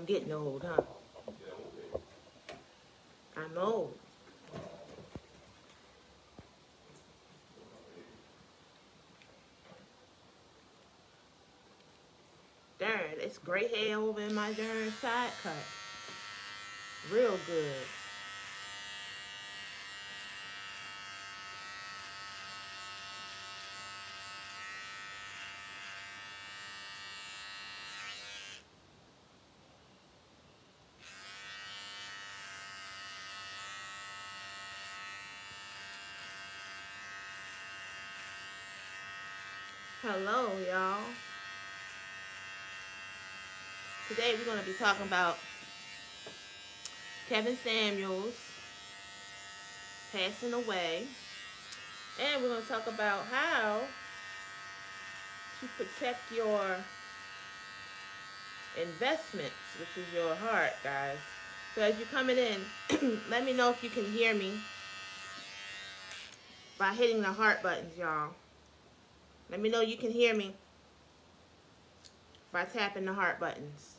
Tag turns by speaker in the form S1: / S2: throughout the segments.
S1: I'm getting old, huh? I'm old. Darn, it's gray hair over in my darn side cut. Real good. Hello, y'all. Today we're going to be talking about Kevin Samuels passing away. And we're going to talk about how to protect your investments, which is your heart, guys. So as you're coming in, let me know if you can hear me by hitting the heart buttons, y'all. Let me know you can hear me by tapping the heart buttons.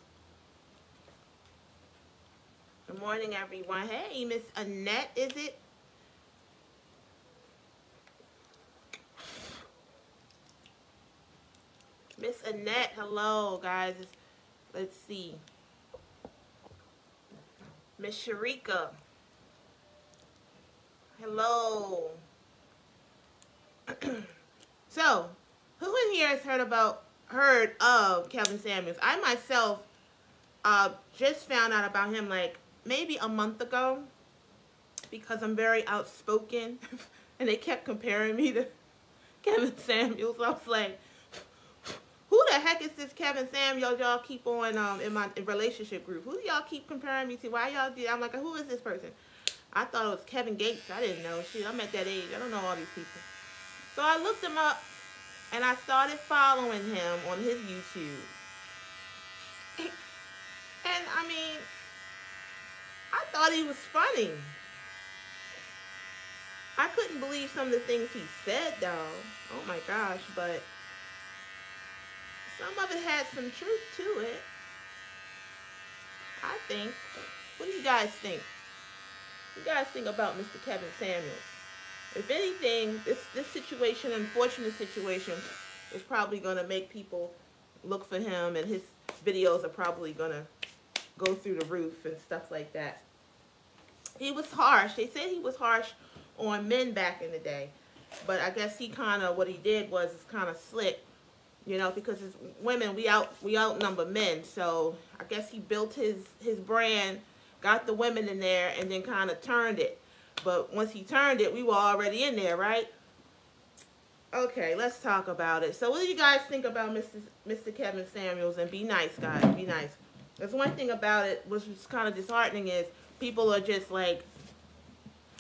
S1: Good morning, everyone. Hey, Miss Annette, is it? Miss Annette, hello, guys. Let's see. Miss Sharika, hello. So, who in here has heard of Kevin Samuels? I myself just found out about him like maybe a month ago because I'm very outspoken and they kept comparing me to Kevin Samuels. I was like, who the heck is this Kevin Samuels y'all keep on in my relationship group? Who do y'all keep comparing me to? Why y'all do? I'm like, who is this person? I thought it was Kevin Gates. I didn't know. Shit, I'm at that age. I don't know all these people. So I looked him up and I started following him on his YouTube. And I mean, I thought he was funny. I couldn't believe some of the things he said, though. Oh my gosh, but some of it had some truth to it, I think. What do you guys think? What do you guys think about Mr. Kevin Samuels? If anything, this situation, unfortunate situation, is probably going to make people look for him, and his videos are probably going to go through the roof and stuff like that. He was harsh. They said he was harsh on men back in the day, but I guess he kind of, what he did was kind of slick, you know, because as women, we outnumber men. So I guess he built his brand, got the women in there, and then kind of turned it. But once he turned it, we were already in there, right? Okay, let's talk about it. So what do you guys think about Mr. Kevin Samuels? And be nice, guys. Be nice. There's one thing about it, which is kind of disheartening, is people are just like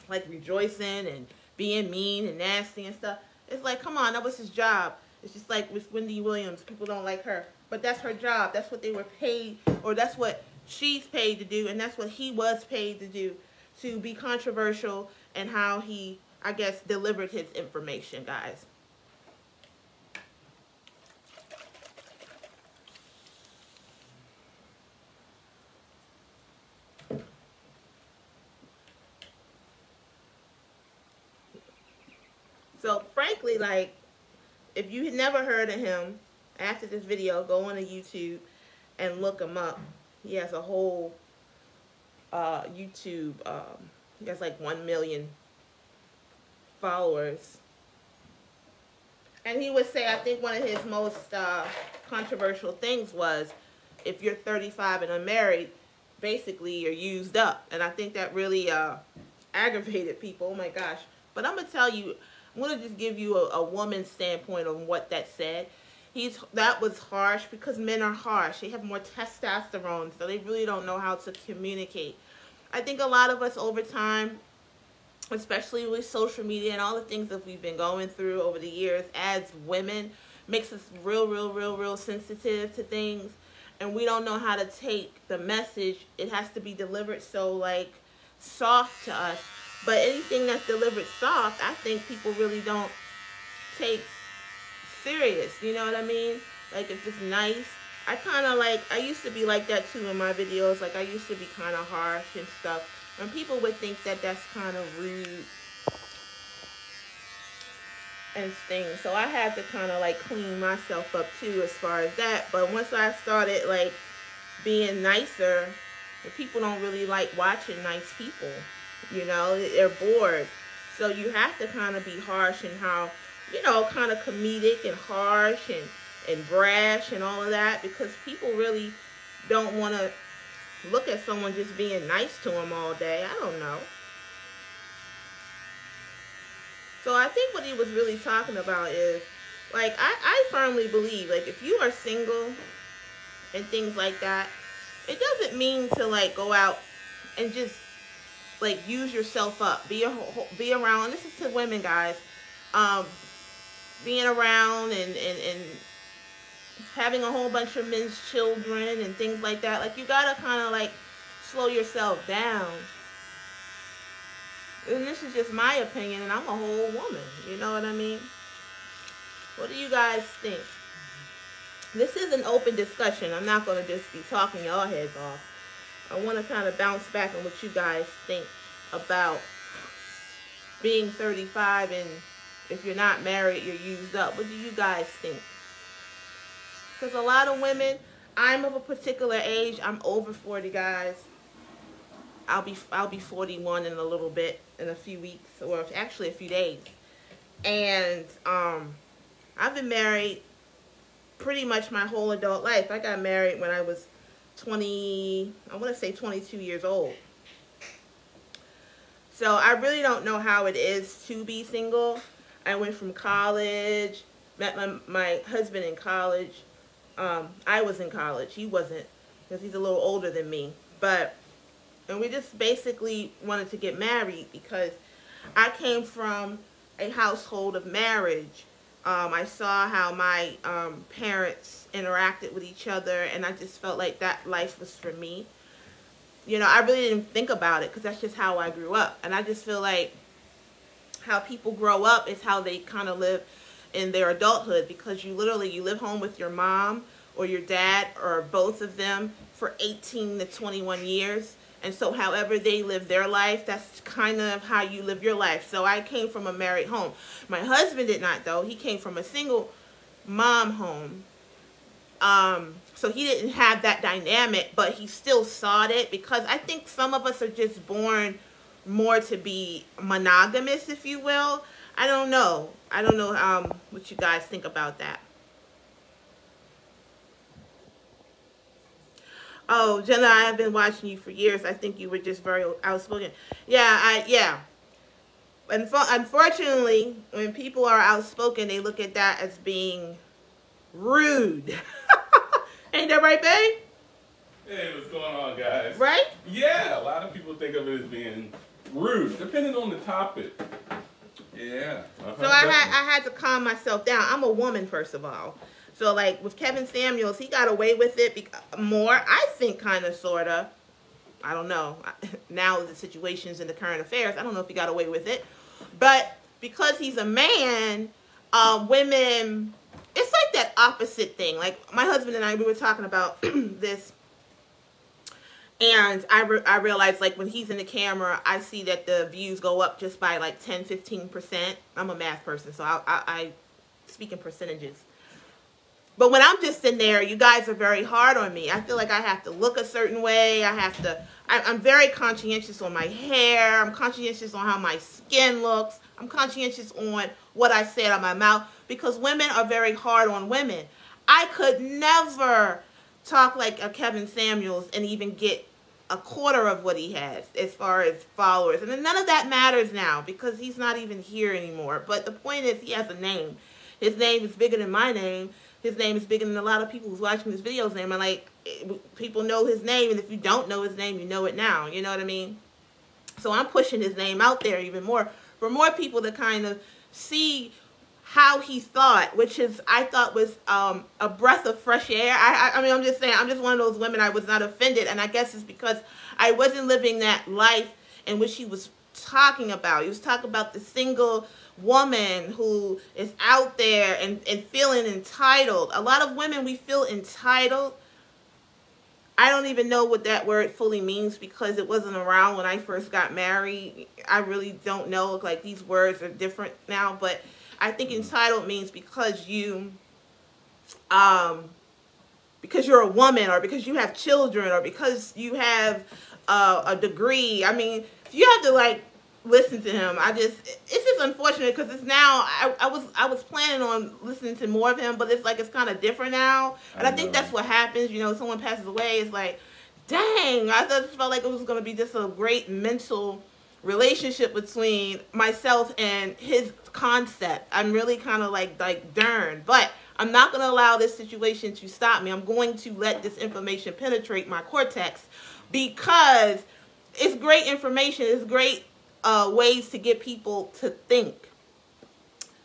S1: rejoicing and being mean and nasty and stuff. It's like, come on, that was his job. It's just like with Wendy Williams. People don't like her. But that's her job. That's what they were paid, or that's what she's paid to do, and that's what he was paid to do, to be controversial and how he, I guess, delivered his information, guys. So, frankly, like, if you had never heard of him, after this video, go on to YouTube and look him up. He has a whole YouTube, he has like 1 million followers. And he would say, I think one of his most controversial things was, if you're 35 and unmarried, basically you're used up. And I think that really aggravated people. Oh my gosh. But I'm going to tell you, I'm going to just give you a woman's standpoint on what that said. That was harsh because men are harsh. They have more testosterone, so they really don't know how to communicate. I think a lot of us over time, especially with social media and all the things that we've been going through over the years as women, makes us real sensitive to things. And we don't know how to take the message. It has to be delivered so, like, soft to us. But anything that's delivered soft, I think people really don't take serious. You know what I mean? Like, if it's nice, I kind of like, I used to be like that too in my videos. Like, I used to be kind of harsh and stuff. And people would think that that's kind of rude and things. So I had to kind of like clean myself up too as far as that. But once I started like being nicer, people don't really like watching nice people. You know, they're bored. So you have to kind of be harsh and how, you know, kind of comedic and harsh and brash and all of that, because people really don't want to look at someone just being nice to them all day. I don't know. So I think what he was really talking about is, like, I firmly believe, like, if you are single and things like that, it doesn't mean to, like, go out and just, like, use yourself up. Be around, this is to women, guys, being around and having a whole bunch of men's children and things like that. Like, you gotta kind of, like, slow yourself down. And this is just my opinion, and I'm a whole woman. You know what I mean? What do you guys think? This is an open discussion. I'm not going to just be talking your heads off. I want to kind of bounce back on what you guys think about being 35, and if you're not married, you're used up. What do you guys think? Because a lot of women, I'm of a particular age. I'm over 40, guys. I'll be 41 in a little bit, in a few weeks, or actually a few days. And I've been married pretty much my whole adult life. I got married when I was 22 years old. So I really don't know how it is to be single. I went from college, met my husband in college. I was in college. He wasn't, because he's a little older than me. And we just basically wanted to get married because I came from a household of marriage. I saw how my parents interacted with each other, and I just felt like that life was for me. You know, I really didn't think about it because that's just how I grew up. And I just feel like how people grow up is how they kind of live in their adulthood, because you live home with your mom or your dad or both of them for 18 to 21 years. And so however they live their life, that's kind of how you live your life. So I came from a married home. My husband did not, though. He came from a single mom home. So he didn't have that dynamic, but he still sought it, because I think some of us are just born more to be monogamous, if you will. I don't know. I don't know what you guys think about that. Oh, Jenna, I have been watching you for years. I think you were just very outspoken. Yeah. Unfortunately, when people are outspoken, they look at that as being rude. Ain't that right, babe?
S2: Hey, what's going on, guys?
S1: Right?
S2: Yeah, a lot of people think of it as being rude, depending on the topic. Yeah.
S1: So I had to calm myself down. I'm a woman, first of all. So, like, with Kevin Samuels, he got away with it more, I think, kind of, sort of. I don't know. Now, the situations in the current affairs, I don't know if he got away with it. But because he's a man, women, it's like that opposite thing. Like, my husband and I, we were talking about this. And I realized, like, when he's in the camera, I see that the views go up just by, like, 10-15%. I'm a math person, so I speak in percentages. But when I'm just in there, you guys are very hard on me. I feel like I have to look a certain way. I'm very conscientious on my hair. I'm conscientious on how my skin looks. I'm conscientious on what I say out of my mouth, because women are very hard on women. I could never talk like a Kevin Samuels and even get a quarter of what he has as far as followers. And none of that matters now, because he's not even here anymore. But the point is, he has a name. His name is bigger than my name. His name is bigger than a lot of people who's watching this video's name. And, like, people know his name, and if you don't know his name, you know it now. You know what I mean? So I'm pushing his name out there even more for more people to kind of see how he thought, which is, I thought was a breath of fresh air. I mean, I'm just saying, I'm just one of those women. I was not offended, and I guess it's because I wasn't living that life in which he was talking about. He was talking about the single woman who is out there and feeling entitled. A lot of women, we feel entitled. I don't even know what that word fully means because it wasn't around when I first got married. I really don't know. Like, these words are different now, but I think entitled means because you're a woman, or because you have children, or because you have a degree. I mean, you have to like listen to him. It's just unfortunate because it's now. I was planning on listening to more of him, but it's like it's kind of different now, and I think that's what happens. You know, someone passes away, it's like, dang, I just felt like it was going to be just a great mental relationship between myself and his concept. I'm really kind of like darn, but I'm not going to allow this situation to stop me. I'm going to let this information penetrate my cortex because it's great information. It's great ways to get people to think.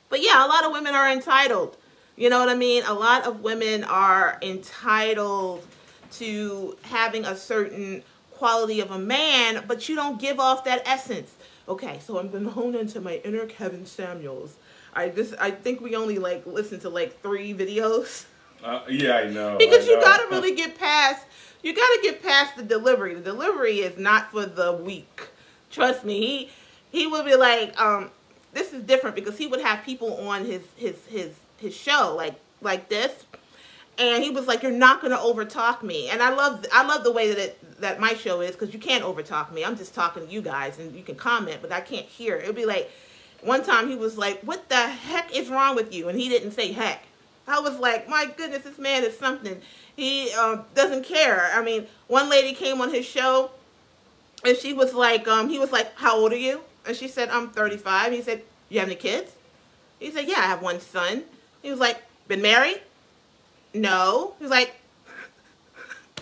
S1: But yeah, a lot of women are entitled. You know what I mean? A lot of women are entitled to having a certain quality of a man, but you don't give off that essence. Okay, so I'm going to hone into my inner Kevin Samuels. I think we only like listened to like 3 videos.
S2: Yeah, I know.
S1: Because you got to really get past, the delivery. The delivery is not for the weak. Trust me. He would be like, this is different because he would have people on his show like this. And he was like, you're not going to overtalk me. And I love the way that my show is, because you can't overtalk me. I'm just talking to you guys and you can comment, but I can't hear. It would be like, one time he was like, what the heck is wrong with you? And he didn't say heck. I was like, my goodness, this man is something. He doesn't care. I mean, one lady came on his show and she was like, he was like, how old are you? And she said, I'm 35. He said, you have any kids? He said, yeah, I have one son. He was like, been married? No. He was like,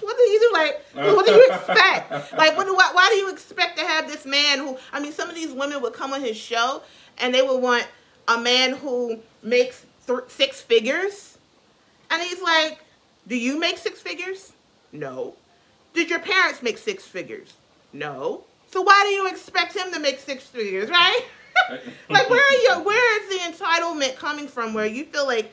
S1: what do you do? Like, what do you expect? Like, why do you expect to have this man who, I mean, some of these women would come on his show and they would want a man who makes 6 figures. And he's like, do you make 6 figures? No. Did your parents make 6 figures? No. So why do you expect him to make 6 figures, right? Like, where is the entitlement coming from where you feel like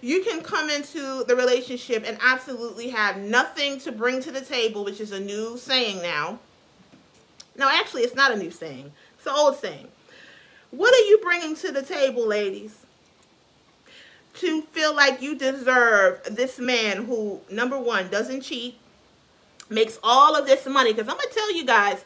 S1: you can come into the relationship and absolutely have nothing to bring to the table, which is a new saying now. No, actually, it's not a new saying. It's an old saying. What are you bringing to the table, ladies, to feel like you deserve this man who, number one, doesn't cheat, makes all of this money? Because I'm going to tell you guys,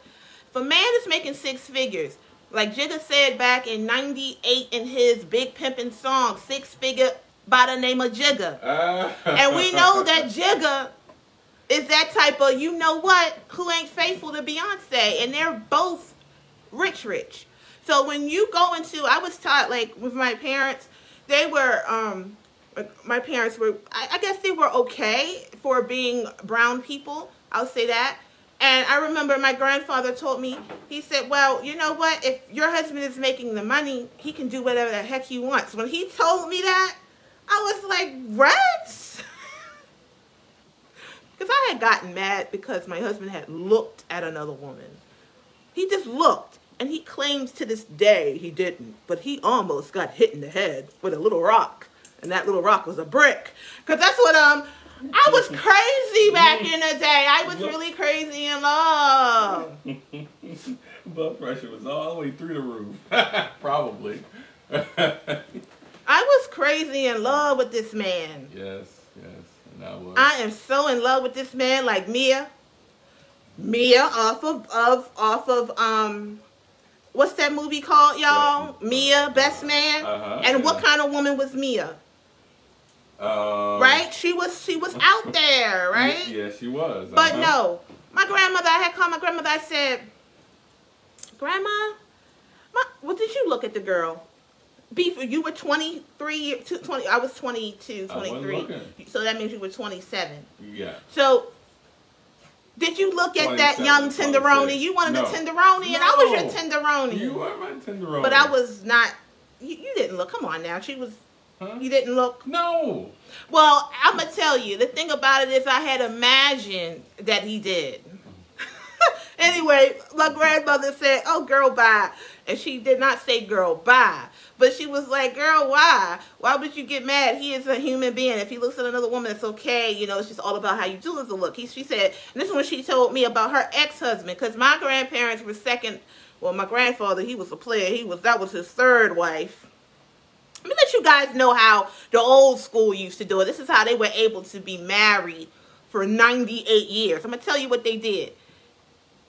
S1: if a man is making 6 figures, like Jigga said back in '98 in his Big Pimpin' song, 6 figure by the name of Jigga. And we know that Jigga is that type of, you know what, who ain't faithful to Beyonce. And they're both rich. So when you go into, I was taught, like, with my parents, they were, my parents were, I guess they were okay for being brown people. I'll say that. And I remember my grandfather told me, he said, well, you know what, if your husband is making the money, he can do whatever the heck he wants. When he told me that, I was like, what? Because I had gotten mad because my husband had looked at another woman. He just looked. And he claims to this day he didn't. But he almost got hit in the head with a little rock. And that little rock was a brick. Because that's what, I was crazy back in the day. I was really crazy in love.
S2: Blood pressure was all the way through the roof. Probably.
S1: I was crazy in love with this man.
S2: Yes. And I was.
S1: I am so in love with this man, like Mia. Mia off of what's that movie called, y'all? Mia, Best Man. And what kind of woman was Mia? Right? She was out there, right?
S2: Yeah, she was.
S1: But no, my grandmother, I had called my grandmother, I said, Grandma, what did you look at the girl? You were 23, 20, I was 22, 23. So that means you were 27.
S2: Yeah.
S1: So, did you look at that young tenderoni? You wanted a tenderoni, and I was your tenderoni.
S2: You were my tenderoni.
S1: But I was not, you didn't look, come on now. She was, you didn't look?
S2: No.
S1: Well, I'm going to tell you, the thing about it is I had imagined that he did. And Anyway, my grandmother said, "Oh, girl, bye." And she did not say girl, bye. But she was like, girl, why? Why would you get mad? He is a human being. If he looks at another woman, it's okay. You know, it's just all about how you do as a look. She said, and this is when she told me about her ex-husband. Because my grandparents were second. Well, my grandfather, he was a player. That was his third wife. Let me let you guys know how the old school used to do it. This is how they were able to be married for 98 years. I'm going to tell you what they did.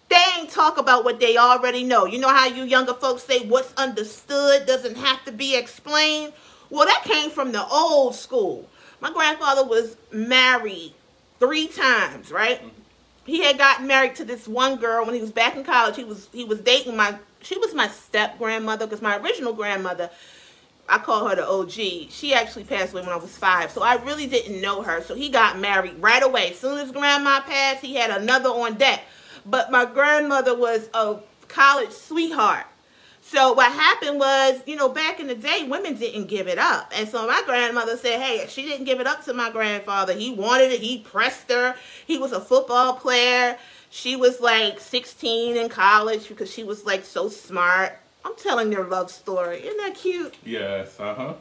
S1: They ain't talk about what they already know. You know how you younger folks say what's understood doesn't have to be explained? Well, that came from the old school. My grandfather was married 3 times, right? He had gotten married to this one girl when he was back in college. He was dating she was my step grandmother, because my original grandmother, I call her the OG. She actually passed away when I was 5, so I really didn't know her. So he got married right away. As soon as grandma passed, he had another on deck. But my grandmother was a college sweetheart. So what happened was, you know, back in the day, women didn't give it up. And so my grandmother said, hey, she didn't give it up to my grandfather. He wanted it. He pressed her. He was a football player. She was like 16 in college because she was like so smart. I'm telling their love story. Isn't that cute?
S2: Yes,
S1: So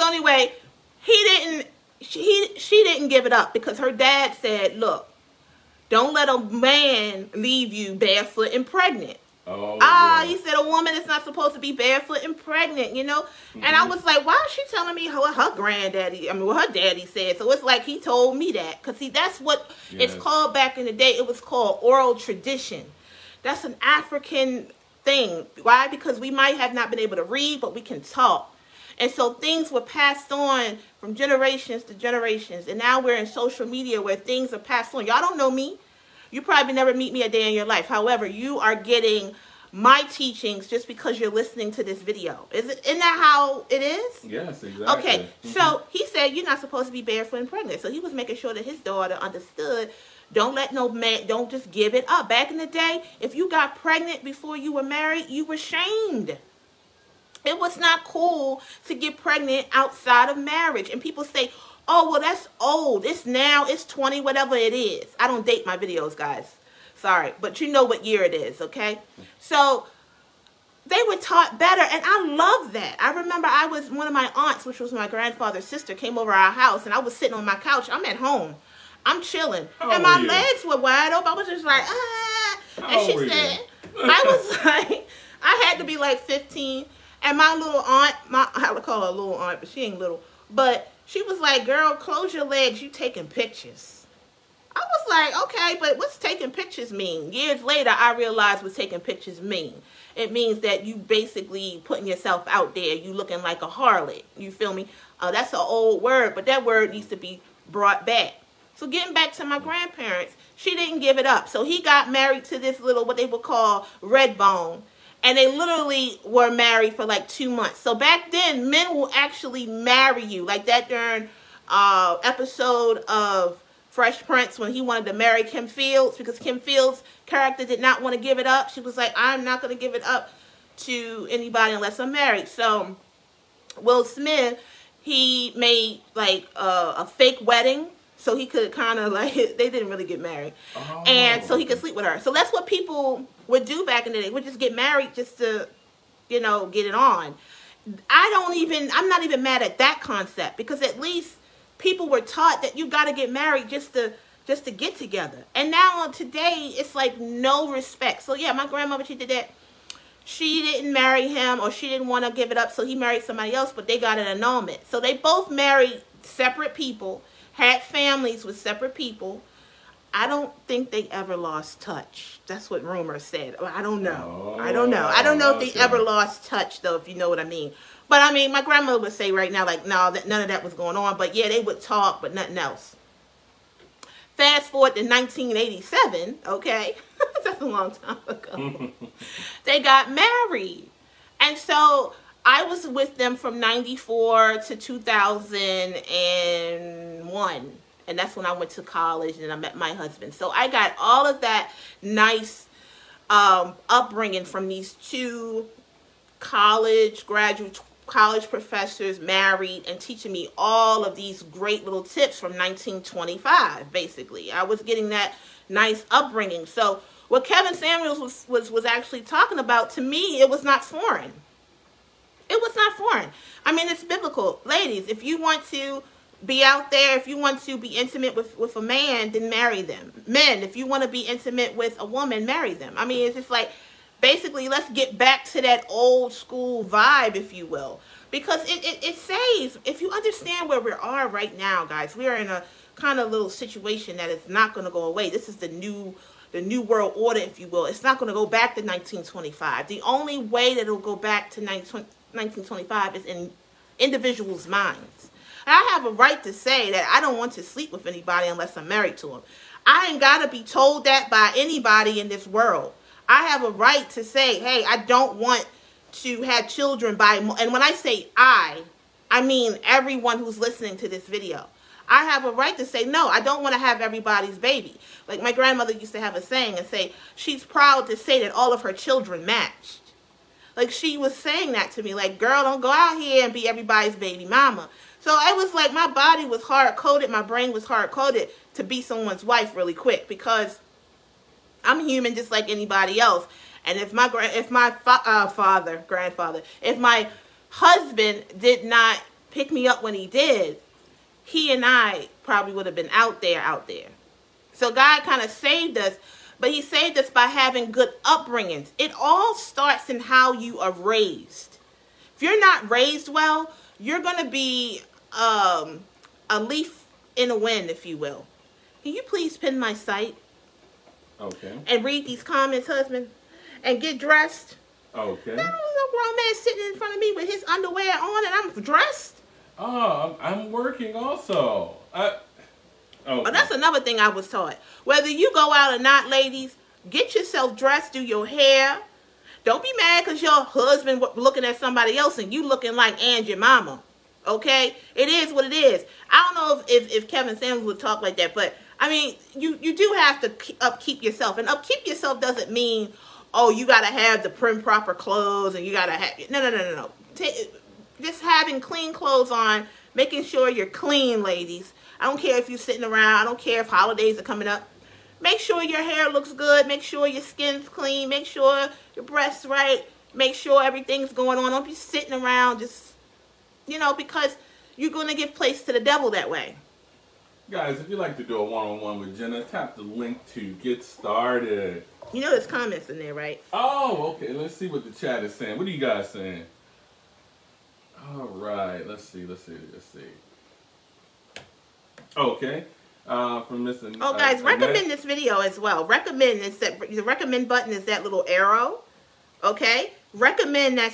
S1: anyway, she didn't give it up because her dad said, look, don't let a man leave you barefoot and pregnant.
S2: Oh, yeah.
S1: He said a woman is not supposed to be barefoot and pregnant, you know? And I was like, why is she telling me what her granddaddy, what her daddy said? So it's like he told me that. Because, see, that's what it's called back in the day. It was called oral tradition. That's an African thing. Why? Because we might have not been able to read, but we can talk. And so things were passed on from generations to generations. And now we're in social media where things are passed on. Y'all don't know me. You probably never meet me a day in your life. However, you are getting my teachings just because you're listening to this video. Isn't that how it is?
S2: Yes, exactly.
S1: Okay, so he said you're not supposed to be barefoot and pregnant. So he was making sure that his daughter understood, don't let no man, don't just give it up. Back in the day, if you got pregnant before you were married, you were shamed. It was not cool to get pregnant outside of marriage. And people say, oh, well, that's old. It's 20, whatever it is. I don't date my videos, guys. Sorry. But you know what year it is, okay? So they were taught better. And I love that. I remember one of my aunts, which was my grandfather's sister, came over our house. And I was sitting on my couch. I'm at home. I'm chilling. And my legs were wide open. I was just like, ah. And she said, I was like, I had to be like 15. And my little aunt, I would call her a little aunt, but she ain't little. But she was like, girl, close your legs. You taking pictures. I was like, okay, but what's taking pictures mean? Years later, I realized what taking pictures mean. It means that you basically putting yourself out there. You looking like a harlot. You feel me? That's an old word, but that word needs to be brought back. So getting back to my grandparents, she didn't give it up. So he got married to this little, what they would call Redbone. And they literally were married for like 2 months. So back then, men will actually marry you. Like that during episode of Fresh Prince when he wanted to marry Kim Fields. Because Kim Fields' character did not want to give it up. She was like, I'm not going to give it up to anybody unless I'm married. So Will Smith, he made like a fake wedding. So he could kind of like, they didn't really get married. Oh, and so he could sleep with her. So that's what people would do back in the day. Would just get married just to, you know, get it on. I'm not even mad at that concept. Because at least people were taught that you got to get married just to get together. And now today, it's like no respect. So yeah, my grandmother, she did that. She didn't marry him or she didn't want to give it up. So he married somebody else, but they got an annulment. So they both married separate people. Had families with separate people. I don't think they ever lost touch. That's what rumors said. I don't know. I don't know if they ever lost touch, though, if you know what I mean. But, I mean, my grandmother would say right now, like, no, none of that was going on. But, yeah, they would talk, but nothing else. Fast forward to 1987, okay? That's a long time ago. They got married. And so I was with them from 94 to 2001. And that's when I went to college and I met my husband. So I got all of that nice upbringing from these two college professors, married, and teaching me all of these great little tips from 1925, basically. I was getting that nice upbringing. So what Kevin Samuels was actually talking about, to me, it was not foreign. It was not foreign. I mean, it's biblical. Ladies, if you want to be out there, if you want to be intimate with a man, then marry them. Men, if you want to be intimate with a woman, marry them. I mean, it's just like, basically, let's get back to that old school vibe, if you will. Because it saves, if you understand where we are right now, guys, we are in a kind of little situation that is not going to go away. This is the new world order, if you will. It's not going to go back to 1925. The only way that it'll go back to 1925 is in individuals' minds. I have a right to say that I don't want to sleep with anybody unless I'm married to them. I ain't got to be told that by anybody in this world. I have a right to say, hey, I don't want to have children by, and when I say I mean everyone who's listening to this video. I have a right to say, no, I don't want to have everybody's baby. Like my grandmother used to have a saying and say, she's proud to say that all of her children matched. Like she was saying that to me, like, girl, don't go out here and be everybody's baby mama. So it was like my body was hard-coded, my brain was hard-coded to be someone's wife really quick, because I'm human just like anybody else. And if my husband did not pick me up when he did, he and I probably would have been out there. So God kind of saved us, but he saved us by having good upbringings. It all starts in how you are raised. If you're not raised well, you're going to be a leaf in a wind, if you will. Can you please pin my site?
S2: Okay.
S1: And read these comments, husband? And get dressed?
S2: Okay.
S1: There was no grown man sitting in front of me with his underwear on and I'm dressed.
S2: Oh, I'm working also. Okay.
S1: Oh, that's another thing I was taught. Whether you go out or not, ladies, get yourself dressed, do your hair. Don't be mad because your husband looking at somebody else and you looking like and your mama. Okay? It is what it is. I don't know if Kevin Samuels would talk like that, but I mean, you do have to upkeep yourself. And upkeep yourself doesn't mean, oh, you got to have the prim proper clothes and you got to have... No. Just having clean clothes on, making sure you're clean, ladies. I don't care if you're sitting around. I don't care if holidays are coming up. Make sure your hair looks good. Make sure your skin's clean. Make sure your breast's right. Make sure everything's going on. Don't be sitting around just, because you're going to give place to the devil that way.
S2: Guys, if you'd like to do a one-on-one with Jenna, tap the link to get started.
S1: You know there's comments in there, right?
S2: Oh, okay. Let's see what the chat is saying. What are you guys saying? All right. Let's see. Okay. From Mr.
S1: Oh, guys, recommend this video as well. Recommend is that the recommend button is that little arrow. Okay. Recommend my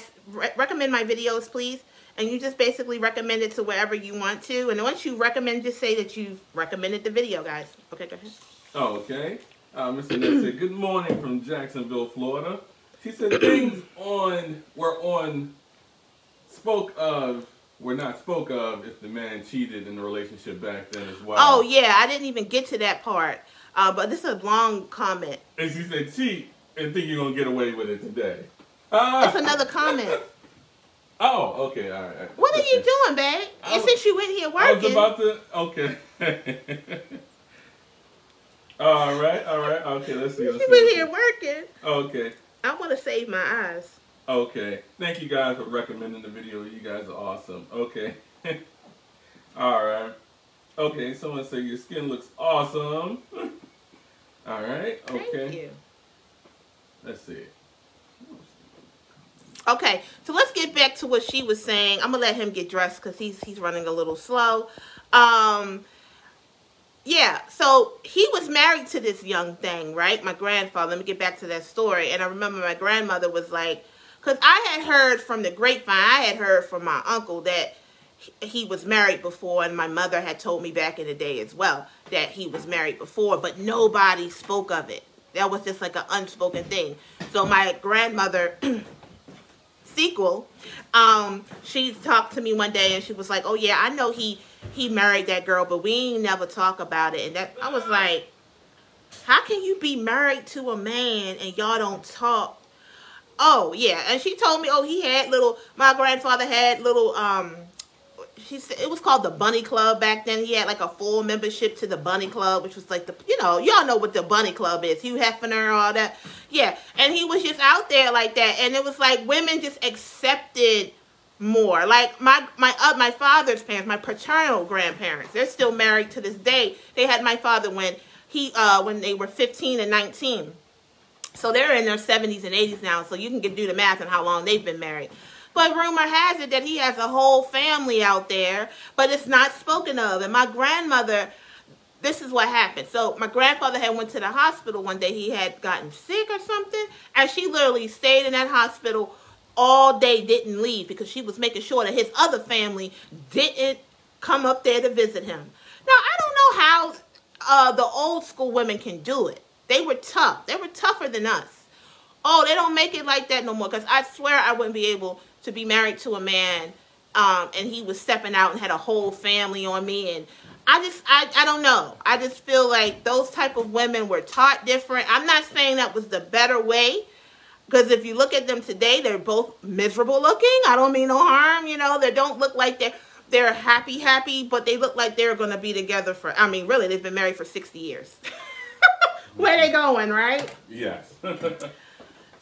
S1: videos, please. And you just basically recommend it to wherever you want to. And once you recommend, just say that you've recommended the video, guys. Okay, go ahead.
S2: Oh, okay. Mr. Nett said, good morning from Jacksonville, Florida. She said things were not spoke of if the man cheated in the relationship back then as well.
S1: Oh, yeah. I didn't even get to that part. But this is a long comment.
S2: And she said, cheat and think you're going to get away with it today.
S1: That's another comment.
S2: Oh, okay, all right.
S1: What are you doing, babe? And since you went here working.
S2: I was about to, okay. all right, okay, let's see.
S1: You been here working.
S2: Okay.
S1: I want to save my eyes.
S2: Okay. Thank you guys for recommending the video. You guys are awesome. Okay. All right. Okay, someone say your skin looks awesome. All right. Okay.
S1: Thank you.
S2: Let's see.
S1: Okay, so let's get back to what she was saying. I'm going to let him get dressed because he's running a little slow. Yeah, so he was married to this young thing, right? My grandfather. Let me get back to that story. And I remember my grandmother was like, because I had heard from the grapevine, I had heard from my uncle that he was married before, and my mother had told me back in the day as well that he was married before, but nobody spoke of it. That was just like an unspoken thing. So my grandmother... sequel, she talked to me one day and she was like, oh yeah, I know he married that girl, but we ain't never talk about it. And that I was like, how can you be married to a man and y'all don't talk? Oh yeah. And she told me, oh, my grandfather had little She said it was called the Bunny Club back then. He had like a full membership to the Bunny Club, which was like the, you know, y'all know what the Bunny Club is. Hugh Hefner, all that. Yeah. And he was just out there like that. And it was like women just accepted more. Like my father's parents, my paternal grandparents, they're still married to this day. They had my father when they were 15 and 19. So they're in their 70s and 80s now. So you can do the math on how long they've been married. But rumor has it that he has a whole family out there, but it's not spoken of. And my grandmother, this is what happened. So my grandfather had went to the hospital one day. He had gotten sick or something, and she literally stayed in that hospital all day, didn't leave, because she was making sure that his other family didn't come up there to visit him. Now, I don't know how the old school women can do it. They were tough. They were tougher than us. Oh, they don't make it like that no more, because I swear I wouldn't be able to be married to a man and he was stepping out and had a whole family on me. And I don't know. I just feel like those type of women were taught different. I'm not saying that was the better way, because if you look at them today, they're both miserable looking. I don't mean no harm, you know. They don't look like they're happy, but they look like they're going to be together for, I mean, really, they've been married for 60 years. Where they going, right?
S2: Yes.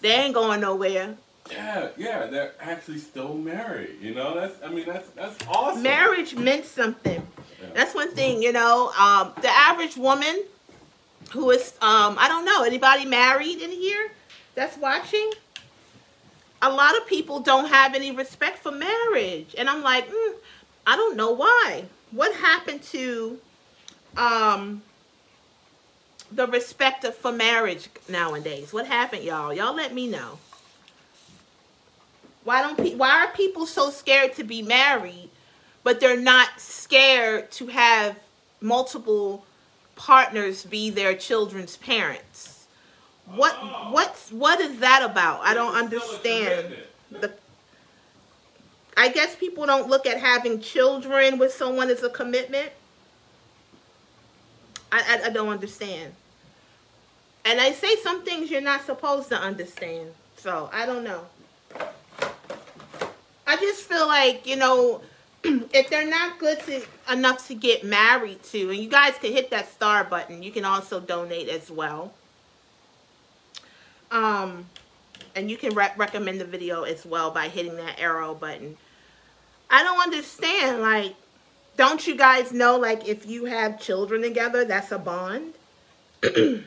S1: They ain't going nowhere.
S2: Yeah, they're actually still married. You know, that's awesome.
S1: Marriage meant something.
S2: Yeah.
S1: That's one thing, you know. The average woman who is, I don't know, anybody married in here that's watching? A lot of people don't have any respect for marriage. And I'm like, I don't know why. What happened to the respect for marriage nowadays? What happened, y'all? Y'all let me know. Why are people so scared to be married, but they're not scared to have multiple partners be their children's parents? What is that about? I don't understand. I guess people don't look at having children with someone as a commitment. I don't understand. And I say some things you're not supposed to understand. So, I don't know. I just feel like, you know, if they're not good enough to get married to, and you guys can hit that star button. You can also donate as well. And you can recommend the video as well by hitting that arrow button. I don't understand, like, don't you guys know, like, if you have children together, that's a bond? Isn't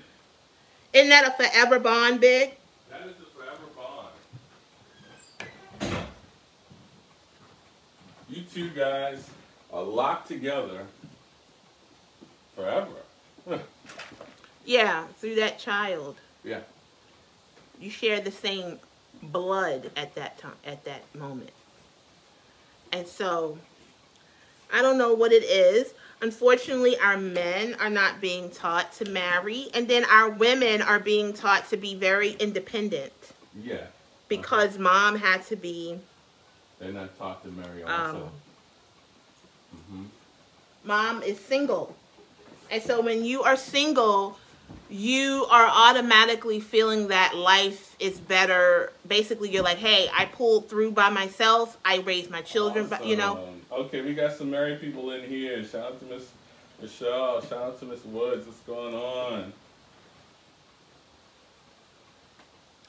S1: that a forever bond, Big?
S2: That is a forever bond. You two guys are locked together forever.
S1: Yeah, through that child.
S2: Yeah.
S1: You share the same blood at that time, at that moment. And so, I don't know what it is. Unfortunately, our men are not being taught to marry. And then our women are being taught to be very independent.
S2: Yeah.
S1: Because mom had to be...
S2: They're not taught to marry also.
S1: Mom is single. And so when you are single, you are automatically feeling that life is better. Basically, you're like, hey, I pulled through by myself. I raised my children, but you know.
S2: Okay, we got some married people in here. Shout out to Miss Michelle. Shout out to Miss Woods. What's going on?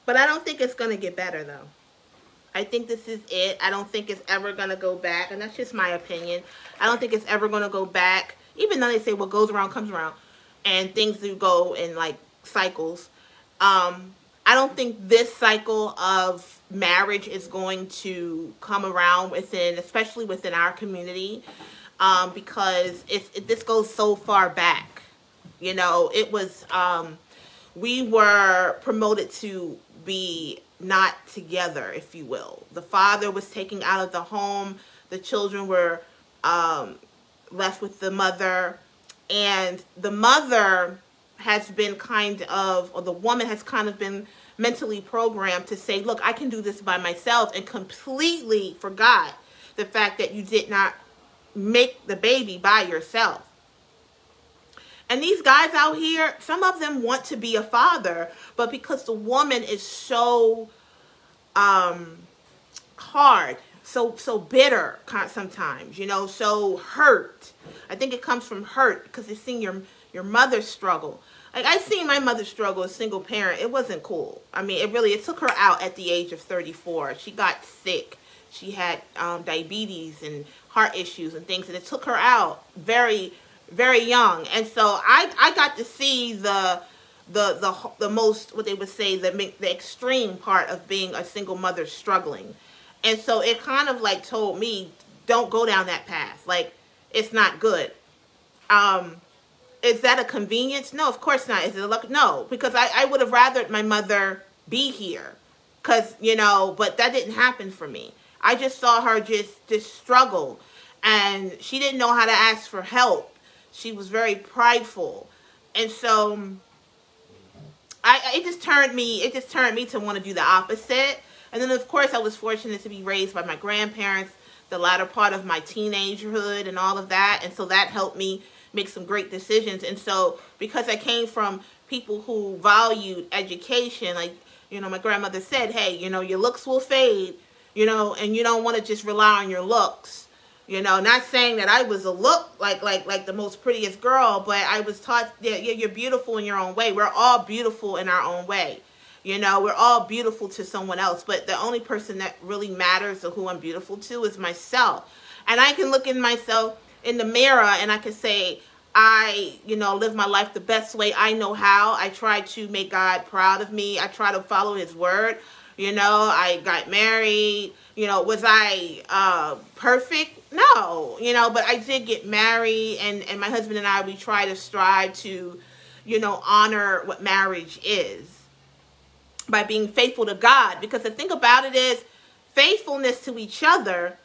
S1: But I don't think it's going to get better, though. I think this is it. I don't think it's ever going to go back. And that's just my opinion. I don't think it's ever going to go back. Even though they say what goes around comes around. And things do go in, like, cycles. I don't think this cycle of marriage is going to come around especially within our community. Because this goes so far back. You know, it was, we were promoted to be not together, if you will. The father was taken out of the home. The children were left with the mother. And the mother has been or the woman has kind of been mentally programmed to say, look, I can do this by myself, and completely forgot the fact that you did not make the baby by yourself. And these guys out here, some of them want to be a father, but because the woman is so hard so bitter sometimes, you know, so hurt. I think it comes from hurt because you've seen your mother struggle. Like, I seen my mother struggle as a single parent. It wasn't cool. I mean, it took her out at the age of 34. She got sick. She had diabetes and heart issues and things, and it took her out very, very young. And so I got to see the most, what they would say, the extreme part of being a single mother struggling. And so it kind of like told me, don't go down that path. Like, it's not good. Is that a convenience? No, of course not. Is it a luck? No, because I would have rathered my mother be here. Because, you know, but that didn't happen for me. I just saw her just struggle. And she didn't know how to ask for help. She was very prideful. And so it just turned me to want to do the opposite. And then, of course, I was fortunate to be raised by my grandparents the latter part of my teenagerhood and all of that. And so that helped me make some great decisions. And so because I came from people who valued education, like, you know, my grandmother said, hey, you know, your looks will fade, you know, and you don't want to just rely on your looks. You know, not saying that I was a look like the most prettiest girl, but I was taught that you're beautiful in your own way. We're all beautiful in our own way. You know, we're all beautiful to someone else, but the only person that really matters or who I'm beautiful to is myself. And I can look in myself in the mirror and I can say, I, you know, live my life the best way I know how. I try to make God proud of me. I try to follow his word. You know, I got married. You know, was I perfect? No, you know, but I did get married, and my husband and I, we try to strive to, you know, honor what marriage is by being faithful to God. Because the thing about it is, faithfulness to each other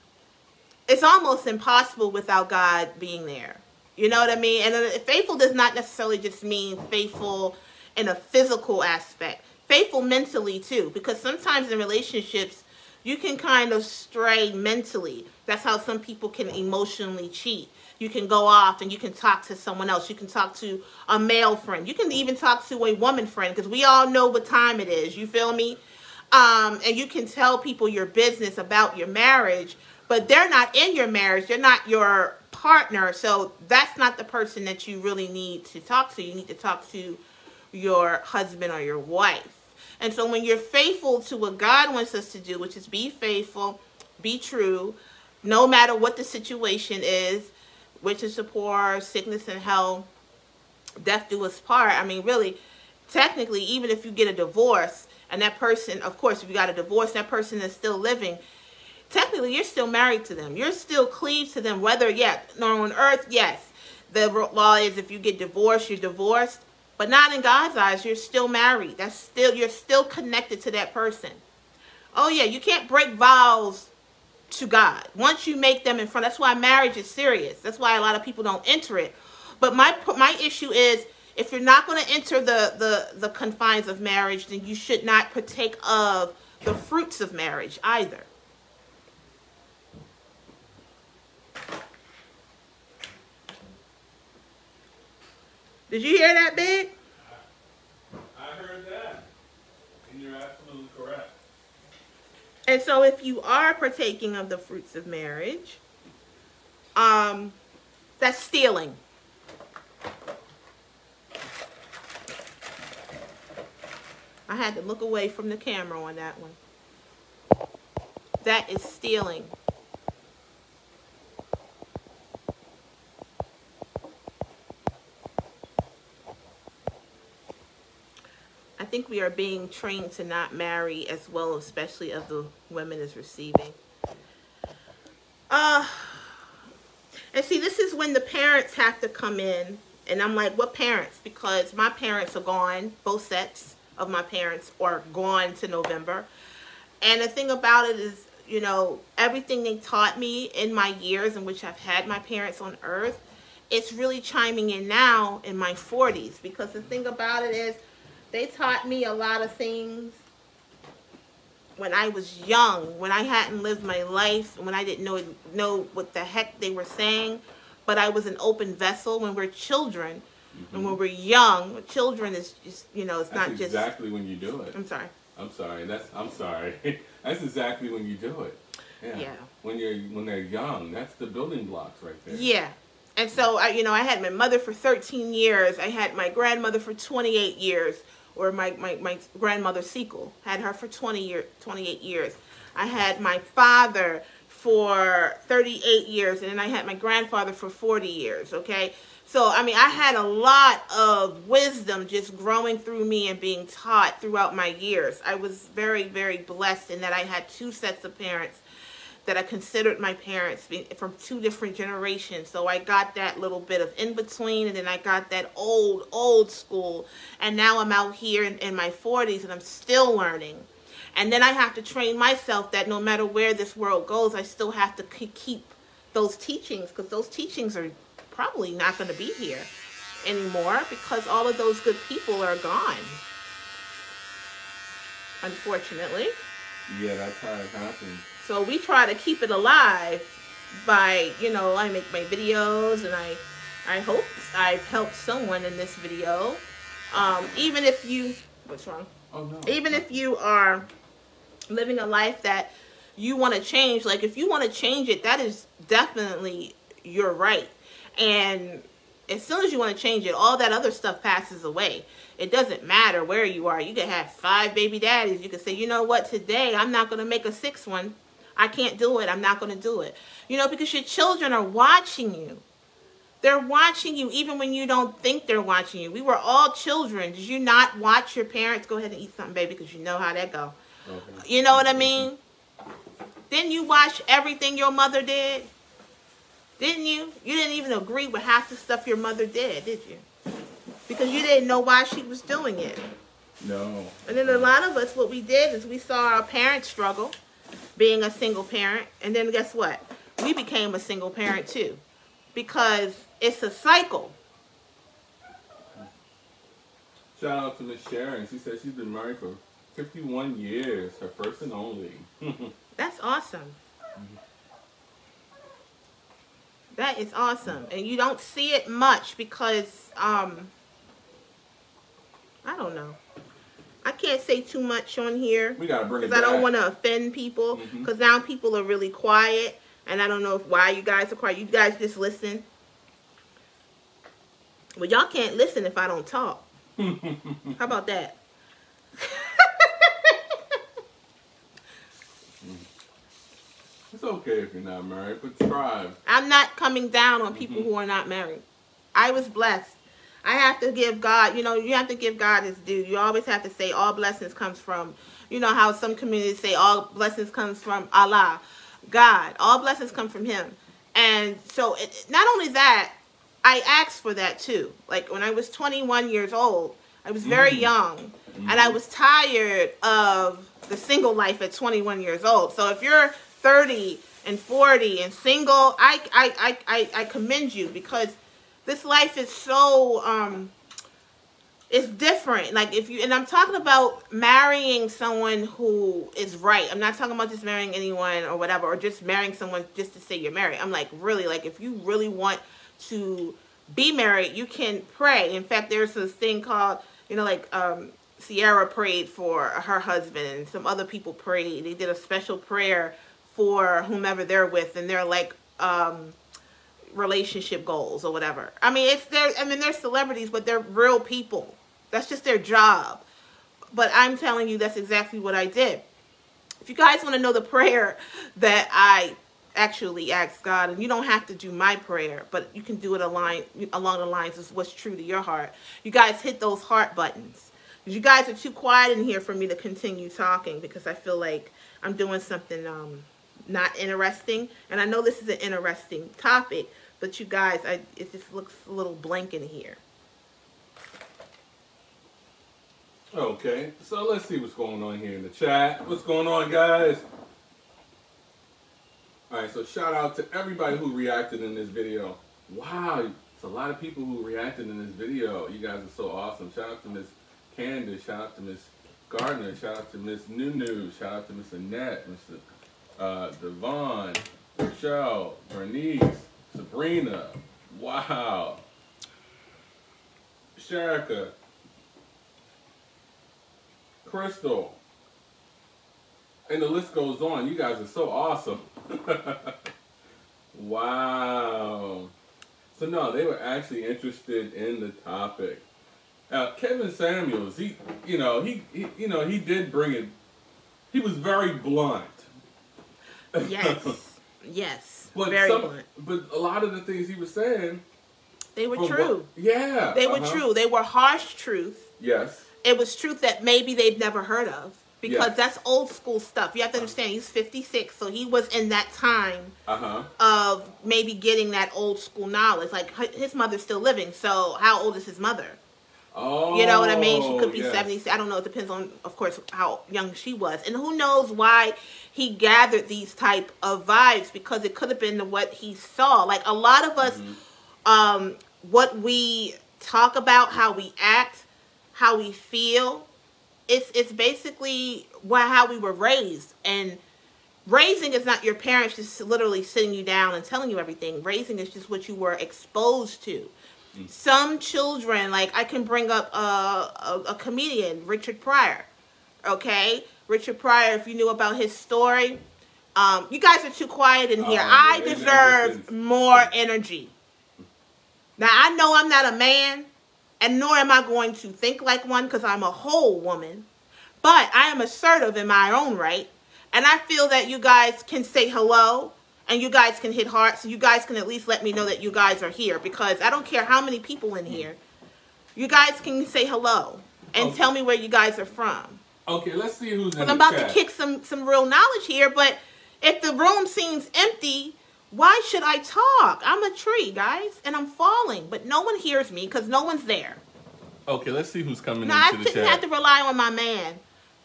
S1: is almost impossible without God being there. You know what I mean? And faithful does not necessarily just mean faithful in a physical aspect. Faithful mentally too, because sometimes in relationships, you can kind of stray mentally. That's how some people can emotionally cheat. You can go off and you can talk to someone else. You can talk to a male friend. You can even talk to a woman friend, because we all know what time it is. You feel me? And you can tell people your business about your marriage, but they're not in your marriage. They're not your partner. So that's not the person that you really need to talk to. You need to talk to your husband or your wife. And so when you're faithful to what God wants us to do, which is be faithful, be true, no matter what the situation is, riches or poor, sickness and health, death do us part. I mean, really, technically, even if you get a divorce, and that person, of course, if you got a divorce, that person is still living, technically, you're still married to them. You're still cleaved to them, whether, on earth, yes. The law is if you get divorced, you're divorced. But not in God's eyes. You're still married. You're still connected to that person. Oh yeah, you can't break vows to God. Once you make them in front, that's why marriage is serious. That's why a lot of people don't enter it. But my issue is, if you're not going to enter the confines of marriage, then you should not partake of the fruits of marriage either. Did you hear that, Big?
S2: I heard that. And you're absolutely correct.
S1: And so if you are partaking of the fruits of marriage, that's stealing. I had to look away from the camera on that one. That is stealing. I think we are being trained to not marry as well, especially as the women is receiving. And see, this is when the parents have to come in. And I'm like, what parents? Because my parents are gone. Both sets of my parents are gone to November. And the thing about it is, you know, everything they taught me in my years in which I've had my parents on earth, it's really chiming in now in my 40s. Because the thing about it is, they taught me a lot of things when I was young, when I hadn't lived my life, when I didn't know what the heck they were saying. But I was an open vessel. When we're children, and when we're young, children is just, you know, it's
S2: That's
S1: not just...
S2: exactly when you do it.
S1: I'm sorry.
S2: I'm sorry. I'm sorry. That's exactly when you do it.
S1: Yeah.
S2: When they're young, that's the building blocks right there.
S1: Yeah. And so I had my mother for 13 years. I had my grandmother for 28 years, or my grandmother Sequel had her for 28 years. I had my father for 38 years, and then I had my grandfather for 40 years, okay? So, I mean, I had a lot of wisdom just growing through me and being taught throughout my years. I was very, very blessed in that I had two sets of parents that I considered my parents from two different generations. So I got that little bit of in between, and then I got that old school. And now I'm out here in my 40s, and I'm still learning. And then I have to train myself that no matter where this world goes, I still have to keep those teachings, because those teachings are probably not going to be here anymore, because all of those good people are gone, unfortunately.
S2: Yeah, that's how it happens.
S1: So we try to keep it alive by, I make my videos, and I hope I've helped someone in this video. Even if you, what's wrong?
S2: Oh, no.
S1: Even if you are living a life that you want to change, like if you want to change it, that is definitely your right. And as soon as you want to change it, all that other stuff passes away. It doesn't matter where you are. You can have 5 baby daddies. You can say, you know what, today I'm not going to make a 6th one. I can't do it. I'm not going to do it. Because your children are watching you. They're watching you even when you don't think they're watching you. We were all children. Did you not watch your parents? Go ahead and eat something, baby, because you know how that go. Okay. You know what I mean? Didn't you watch everything your mother did? Didn't you? You didn't even agree with half the stuff your mother did you? Because you didn't know why she was doing it.
S2: No.
S1: And then a lot of us, what we did is we saw our parents struggle being a single parent. And then guess what? We became a single parent too. Because it's a cycle.
S2: Shout out to Miss Sharon. She said she's been married for 51 years. Her first and only.
S1: That's awesome. That is awesome. And you don't see it much because, I don't know. I can't say too much on here.
S2: We gotta bring it back.
S1: Because I don't want to offend people. Because now people are really quiet. And I don't know why you guys are quiet. You guys just listen. Well, y'all can't listen if I don't talk. How about that?
S2: It's okay if you're not married, but try.
S1: I'm not coming down on people who are not married. I was blessed. I have to give God, you have to give God his due. You always have to say all blessings comes from, how some communities say all blessings comes from Allah, God. All blessings come from him. And so not only that, I asked for that too. Like when I was 21 years old, I was very young, and I was tired of the single life at 21 years old. So if you're 30 and 40 and single, I commend you, because this life is so it's different. Like and I'm talking about marrying someone who is right. I'm not talking about just marrying anyone or whatever, or just marrying someone just to say you're married. I'm like, really, like if you really want to be married, you can pray. In fact, there's this thing called, Sierra prayed for her husband, and some other people prayed. They did a special prayer for whomever they're with, and they're like relationship goals or whatever. I mean, they're celebrities, but they're real people. That's just their job. But I'm telling you, that's exactly what I did. If you guys want to know the prayer that I actually asked God, and you don't have to do my prayer, but you can do it along the lines of what's true to your heart. You guys hit those heart buttons. You guys are too quiet in here for me to continue talking, because I feel like I'm doing something not interesting. And I know this is an interesting topic, but you guys, it just looks a little blank in here.
S2: Okay, so let's see what's going on here in the chat. What's going on, guys? Alright, so shout out to everybody who reacted in this video. Wow, it's a lot of people who reacted in this video. You guys are so awesome. Shout out to Miss Candace, shout out to Miss Gardner, shout out to Miss Nunu, shout out to Miss Annette, Mr. Devon, Rochelle, Bernice, Sabrina. Wow. Sharika, Crystal. And the list goes on. You guys are so awesome. Wow. So no, they were actually interested in the topic. Kevin Samuels, he did bring it. He was very blunt.
S1: Yes. Yes.
S2: But
S1: Very blunt.
S2: But a lot of the things he was saying,
S1: They were true.
S2: Yeah.
S1: They were true. They were harsh truth.
S2: Yes.
S1: It was truth that maybe they've never heard of. Because
S2: Yes.
S1: that's old school stuff. You have to understand, he's 56, so he was in that time
S2: Uh-huh.
S1: of maybe getting that old school knowledge. Like, his mother's still living, so how old is his mother?
S2: Oh.
S1: You know what I mean? She could be
S2: yes.
S1: 70. I don't know. It depends on, of course, how young she was. And who knows why he gathered these type of vibes, because it could have been what he saw. Like, a lot of us, what we talk about, how we act, how we feel, it's basically how we were raised. And raising is not your parents just literally sitting you down and telling you everything. Raising is just what you were exposed to. Some children, like I can bring up a comedian, Richard Pryor. Okay? Richard Pryor, if you knew about his story, you guys are too quiet in here. I deserve more energy. Now, I know I'm not a man, and nor am I going to think like one, because I'm a whole woman. But I am assertive in my own right. And I feel that you guys can say hello, and you guys can hit hearts, so you guys can at least let me know that you guys are here. Because I don't care how many people in here. You guys can say hello and tell me where you guys are from.
S2: Okay, let's see who's in the chat.
S1: I'm about to kick some real knowledge here, but if the room seems empty, why should I talk? I'm a tree, guys, and I'm falling, but no one hears me because no one's there.
S2: Okay, let's see who's coming
S1: Now,
S2: into the chat.
S1: I shouldn't have to rely on my man,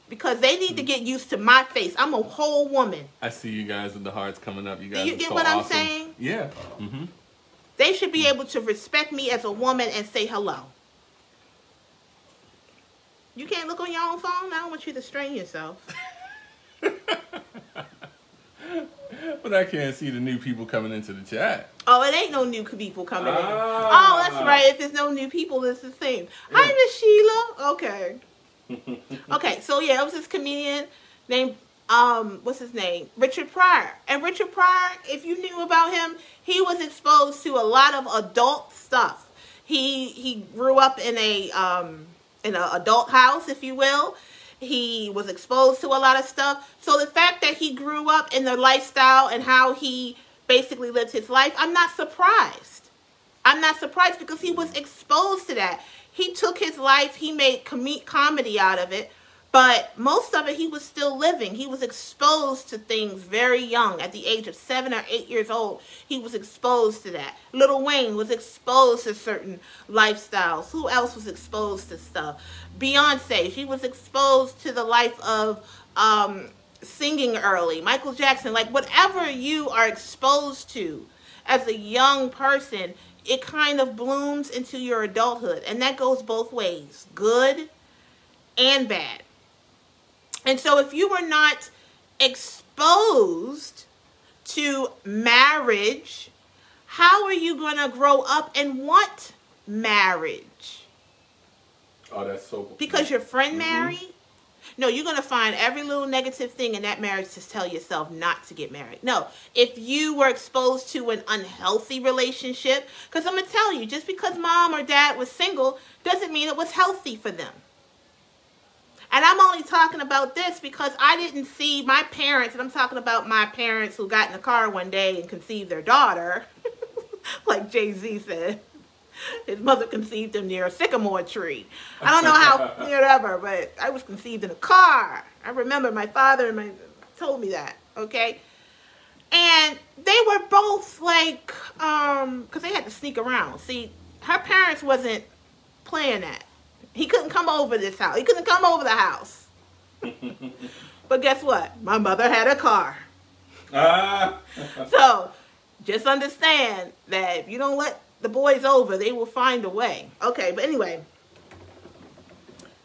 S1: because they need to get used to my face. I'm a whole woman.
S2: I see you guys with the hearts coming up. You guys
S1: Do you
S2: are
S1: get
S2: so
S1: what I'm
S2: awesome.
S1: saying?
S2: Yeah. Mm-hmm.
S1: They should be able to respect me as a woman and say hello. You can't look on your own phone? I don't want you to strain yourself.
S2: But I can't see the new people coming into the chat.
S1: Oh, it ain't no new people coming in. Oh, that's right. If there's no new people, it's the same. Hi, Miss Sheila. Okay. Okay, so yeah, it was this comedian named, what's his name? Richard Pryor. And Richard Pryor, if you knew about him, he was exposed to a lot of adult stuff. He grew up in an adult house, if you will. He was exposed to a lot of stuff. So the fact that he grew up in the lifestyle and how he basically lived his life, I'm not surprised. I'm not surprised because he was exposed to that. He took his life, he made comedy out of it, but most of it he was still living. He was exposed to things very young. At the age of 7 or 8 years old, he was exposed to that. Lil Wayne was exposed to certain lifestyles. Who else was exposed to stuff? Beyonce, she was exposed to the life of singing early. Michael Jackson, like whatever you are exposed to as a young person, it kind of blooms into your adulthood. And that goes both ways, good and bad. And so if you were not exposed to marriage, how are you going to grow up and want marriage?
S2: Oh, that's so cool.
S1: Because your friend married? No, you're going to find every little negative thing in that marriage to tell yourself not to get married. No, if you were exposed to an unhealthy relationship, because I'm going to tell you, just because mom or dad was single doesn't mean it was healthy for them. And I'm only talking about this because I didn't see my parents, and I'm talking about my parents who got in the car one day and conceived their daughter, like Jay-Z said. His mother conceived him near a sycamore tree. I don't know how, whatever, but I was conceived in a car. I remember my father told me that, okay? And they were both like, because they had to sneak around. See, her parents wasn't playing that. He couldn't come over this house. He couldn't come over the house. But guess what? My mother had a car. So, just understand that if you don't let the boys over, they will find a way. Okay, but anyway,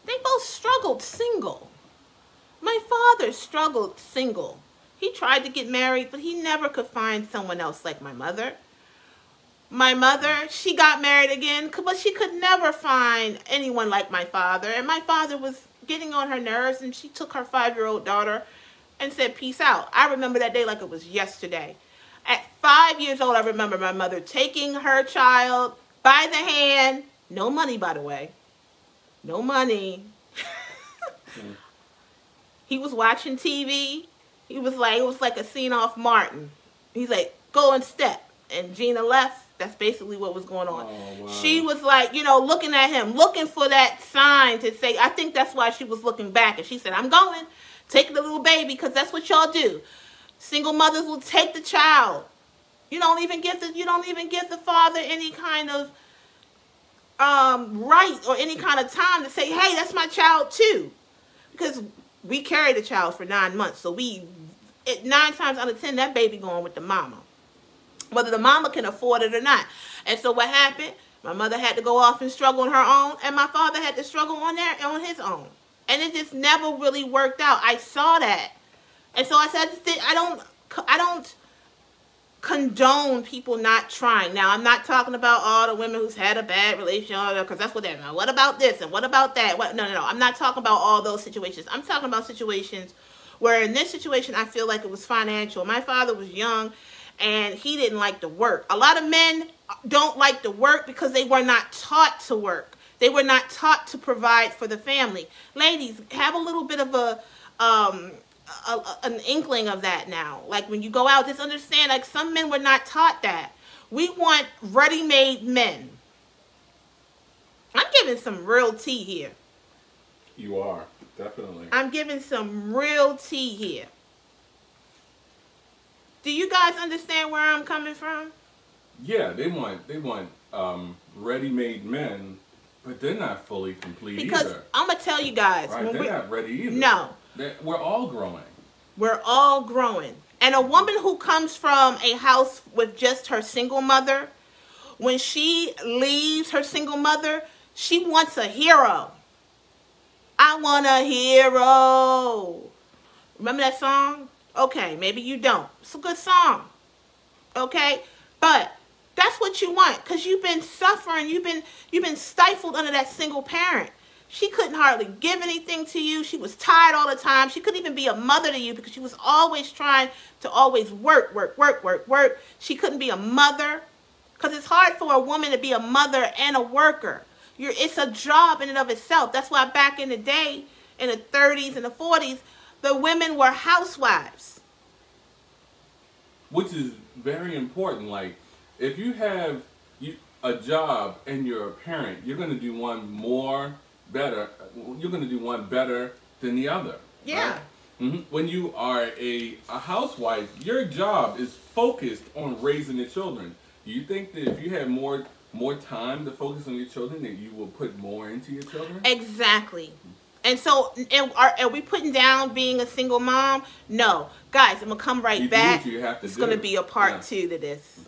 S1: they both struggled single. My father struggled single. He tried to get married, but he never could find someone else like my mother. My mother, she got married again, but she could never find anyone like my father. And my father was getting on her nerves, and she took her 5-year-old daughter and said, peace out. I remember that day like it was yesterday. At 5 years old, I remember my mother taking her child by the hand. No money, by the way. No money. He was watching TV. He was like, it was like a scene off Martin. He's like, go and step. And Gina left. That's basically what was going on.
S2: Oh, wow.
S1: She was like, you know, looking at him, looking for that sign to say, I think that's why she was looking back. And she said, I'm going. Take the little baby, because that's what y'all do. Single mothers will take the child. You don't even give the father any kind of right or any kind of time to say, hey, that's my child too. Because we carried the child for 9 months. So 9 times out of 10, that baby going with the mama. Whether the mama can afford it or not. And so what happened? My mother had to go off and struggle on her own, and my father had to struggle on his own. And it just never really worked out. I saw that. And so I said, I don't condone people not trying. Now, I'm not talking about all the women who's had a bad relationship, because that's what they're now. What about this and what about that? No. I'm not talking about all those situations. I'm talking about situations where in this situation, I feel like it was financial. My father was young, and he didn't like to work. A lot of men don't like to work because they were not taught to work. They were not taught to provide for the family. Ladies, have a little bit of an inkling of that now. Like when you go out, just understand, like some men were not taught that. We want ready-made men. I'm giving some real tea here.
S2: You are, definitely.
S1: I'm giving some real tea here. Do you guys understand where I'm coming from?
S2: Yeah, they want ready-made men, but they're not fully complete
S1: because
S2: either.
S1: I'm gonna tell you guys,
S2: right? They're not ready either.
S1: No,
S2: we're all growing.
S1: We're all growing. And a woman who comes from a house with just her single mother, when she leaves her single mother, she wants a hero. I want a hero. Remember that song? Okay, maybe you don't. It's a good song. Okay? But that's what you want, because you've been suffering. You've been stifled under that single parent. She couldn't hardly give anything to you. She was tired all the time. She couldn't even be a mother to you because she was always trying to always work. She couldn't be a mother, because it's hard for a woman to be a mother and a worker. It's a job in and of itself. That's why back in the day, in the 30s and the 40s, the women were housewives.
S2: Which is very important. Like, if you have a job and you're a parent, you're going to do one better. You're going to do one better than the other.
S1: Yeah.
S2: Right? Mm-hmm. When you are a housewife, your job is focused on raising the children. Do you think that if you had more time to focus on your children, that you will put more into your children?
S1: Exactly. And so, are we putting down being a single mom? No. Guys, I'm going to come right back.
S2: You have to
S1: it's going to be a part 2 to this.